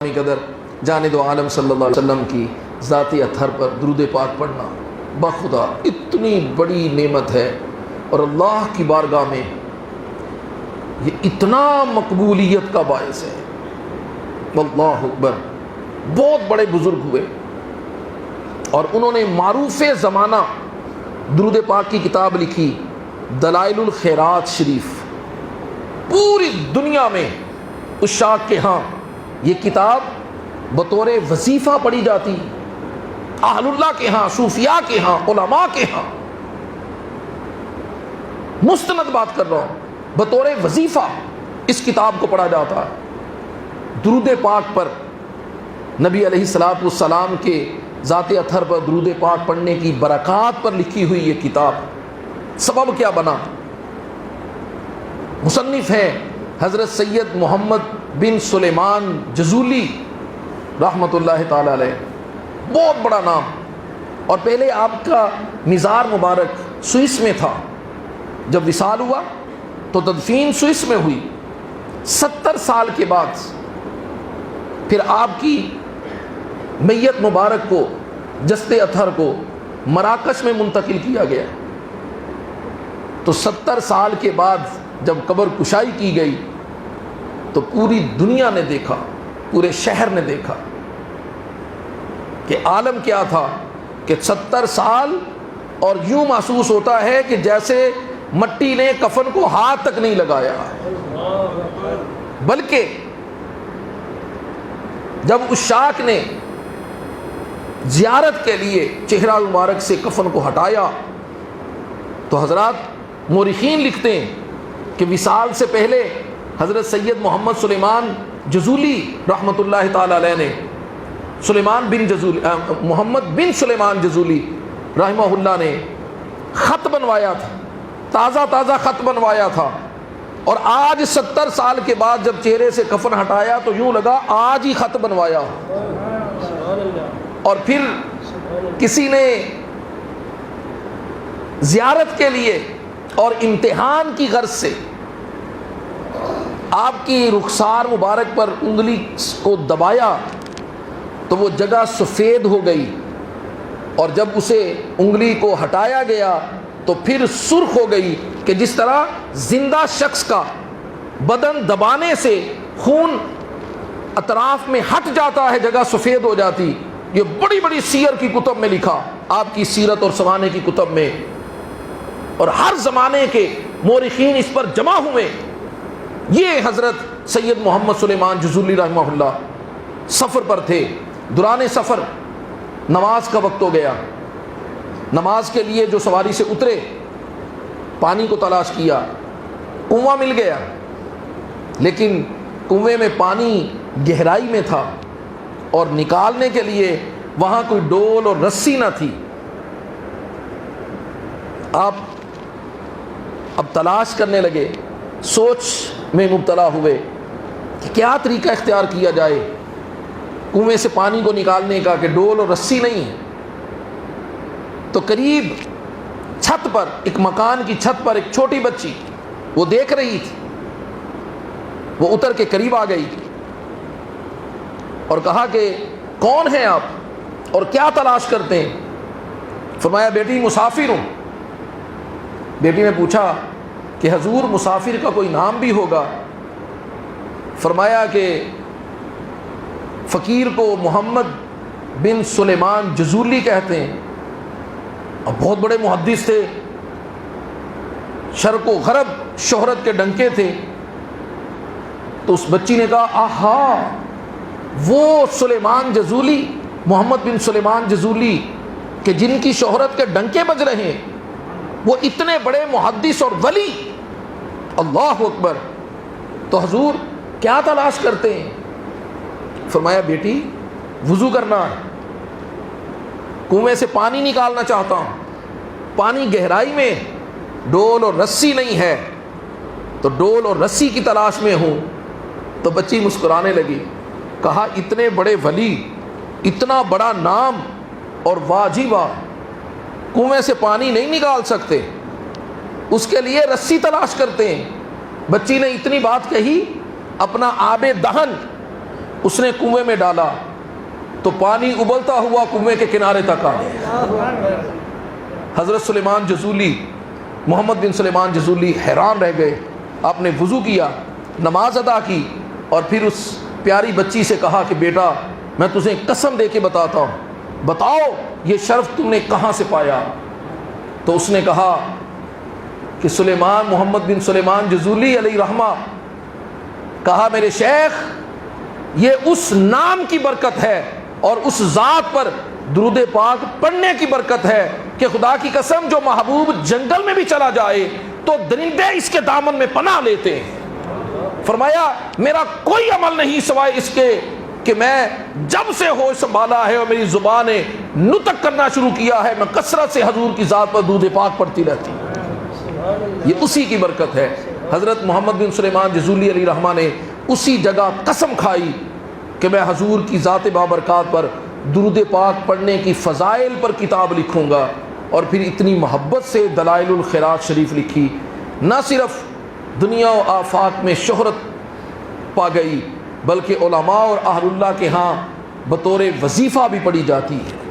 قدر جانب عالم صلی اللہ علیہ وسلم کی ذاتی اطہر پر درود پاک پڑھنا بخدا اتنی بڑی نعمت ہے اور اللہ کی بارگاہ میں یہ اتنا مقبولیت کا باعث ہے۔ واللہ اکبر۔ بہت بڑے بزرگ ہوئے اور انہوں نے معروف زمانہ درود پاک کی کتاب لکھی، دلائل الخیرات شریف۔ پوری دنیا میں عشاق کے ہاں یہ کتاب بطور وظیفہ پڑھی جاتی، اہل اللہ کے ہاں، صوفیاء کے ہاں، علماء کے ہاں، مستند بات کر رہا ہوں، بطور وظیفہ اس کتاب کو پڑھا جاتا ہے۔ درود پاک پر نبی علیہ الصلوۃ والسلام کے ذات اطہر پر درود پاک پڑھنے کی برکات پر لکھی ہوئی یہ کتاب۔ سبب کیا بنا؟ مصنف ہیں حضرت سید محمد بن سلیمان جزولی رحمۃ اللہ تعالی علیہ، بہت بڑا نام۔ اور پہلے آپ کا مزار مبارک سوئس میں تھا، جب وصال ہوا تو تدفین سوئس میں ہوئی۔ 70 سال کے بعد پھر آپ کی میت مبارک کو، جسد اطہر کو مراکش میں منتقل کیا گیا۔ تو 70 سال کے بعد جب قبر کشائی کی گئی تو پوری دنیا نے دیکھا، پورے شہر نے دیکھا کہ عالم کیا تھا کہ 70 سال اور یوں محسوس ہوتا ہے کہ جیسے مٹی نے کفن کو ہاتھ تک نہیں لگایا، بلکہ جب عشاق نے زیارت کے لیے چہرہ مبارک سے کفن کو ہٹایا تو حضرات مورخین لکھتے ہیں کہ وصال سے پہلے حضرت سید محمد سلیمان جزولی رحمۃ اللہ تعالی علیہ نے محمد بن سلیمان جزولی رحمہ اللہ نے خط بنوایا تھا، تازہ خط بنوایا تھا، اور آج 70 سال کے بعد جب چہرے سے کفن ہٹایا تو یوں لگا آج ہی خط بنوایا۔ اور پھر کسی نے زیارت کے لیے اور امتحان کی غرض سے آپ کی رخسار مبارک پر انگلی کو دبایا تو وہ جگہ سفید ہو گئی، اور جب اسے انگلی کو ہٹایا گیا تو پھر سرخ ہو گئی، کہ جس طرح زندہ شخص کا بدن دبانے سے خون اطراف میں ہٹ جاتا ہے، جگہ سفید ہو جاتی۔ یہ بڑی بڑی سیر کی کتب میں لکھا، آپ کی سیرت اور سوانے کی کتب میں، اور ہر زمانے کے مورخین اس پر جمع ہوئے۔ یہ حضرت سید محمد سلیمان جزولی رحمہ اللہ سفر پر تھے، دوران سفر نماز کا وقت ہو گیا، نماز کے لیے جو سواری سے اترے، پانی کو تلاش کیا، کنواں مل گیا، لیکن کنویں میں پانی گہرائی میں تھا اور نکالنے کے لیے وہاں کوئی ڈول اور رسی نہ تھی۔ آپ اب تلاش کرنے لگے، سوچ میں مبتلا ہوئے کہ کیا طریقہ اختیار کیا جائے کنویں سے پانی کو نکالنے کا، کہ ڈول اور رسی نہیں ہے۔ تو قریب چھت پر، ایک مکان کی چھت پر ایک چھوٹی بچی وہ دیکھ رہی تھی، وہ اتر کے قریب آ گئی اور کہا کہ کون ہیں آپ اور کیا تلاش کرتے ہیں؟ فرمایا بیٹی مسافر ہوں۔ بیٹی نے پوچھا کہ حضور مسافر کا کوئی نام بھی ہوگا؟ فرمایا کہ فقیر کو محمد بن سلیمان جزولی کہتے ہیں، اور بہت بڑے محدث تھے، شرق و غرب شہرت کے ڈنکے تھے۔ تو اس بچی نے کہا آہا، وہ سلیمان جزولی، محمد بن سلیمان جزولی کہ جن کی شہرت کے ڈنکے بج رہے ہیں، وہ اتنے بڑے محدث اور ولی۔ اللہ اکبر۔ تو حضور کیا تلاش کرتے ہیں؟ فرمایا بیٹی وضو کرنا ہے، کنویں سے پانی نکالنا چاہتا ہوں، پانی گہرائی میں، ڈول اور رسی نہیں ہے، تو ڈول اور رسی کی تلاش میں ہوں۔ تو بچی مسکرانے لگی، کہا اتنے بڑے ولی، اتنا بڑا نام اور واہ، کنویں سے پانی نہیں نکال سکتے، اس کے لیے رسی تلاش کرتے ہیں۔ بچی نے اتنی بات کہی، اپنا آب دہن اس نے کنویں میں ڈالا تو پانی ابلتا ہوا کنویں کے کنارے تک آ گیا۔ حضرت سلیمان جزولی، محمد بن سلیمان جزولی حیران رہ گئے۔ آپ نے وضو کیا، نماز ادا کی، اور پھر اس پیاری بچی سے کہا کہ بیٹا میں تجھے قسم دے کے بتاتا ہوں، بتاؤ یہ شرف تم نے کہاں سے پایا؟ تو اس نے کہا کہ سلیمان، محمد بن سلیمان جزولی علیہ رحمہ، کہا میرے شیخ یہ اس نام کی برکت ہے اور اس ذات پر درود پاک پڑھنے کی برکت ہے کہ خدا کی قسم جو محبوب جنگل میں بھی چلا جائے تو درندے اس کے دامن میں پناہ لیتے ہیں۔ فرمایا میرا کوئی عمل نہیں سوائے اس کے کہ میں جب سے ہوش سنبھالا ہے اور میری زبان نے نطق کرنا شروع کیا ہے، میں کثرت سے حضور کی ذات پر درود پاک پڑھتی رہتی ہوں۔ یہ اسی کی برکت ہے۔ حضرت محمد بن سلیمان جزولی علیہ رحمہ نے اسی جگہ قسم کھائی کہ میں حضور کی ذات بابرکات پر درود پاک پڑھنے کی فضائل پر کتاب لکھوں گا، اور پھر اتنی محبت سے دلائل الخیرات شریف لکھی۔ نہ صرف دنیا و آفاق میں شہرت پا گئی بلکہ علماء اور اہل اللہ کے ہاں بطور وظیفہ بھی پڑھی جاتی ہے۔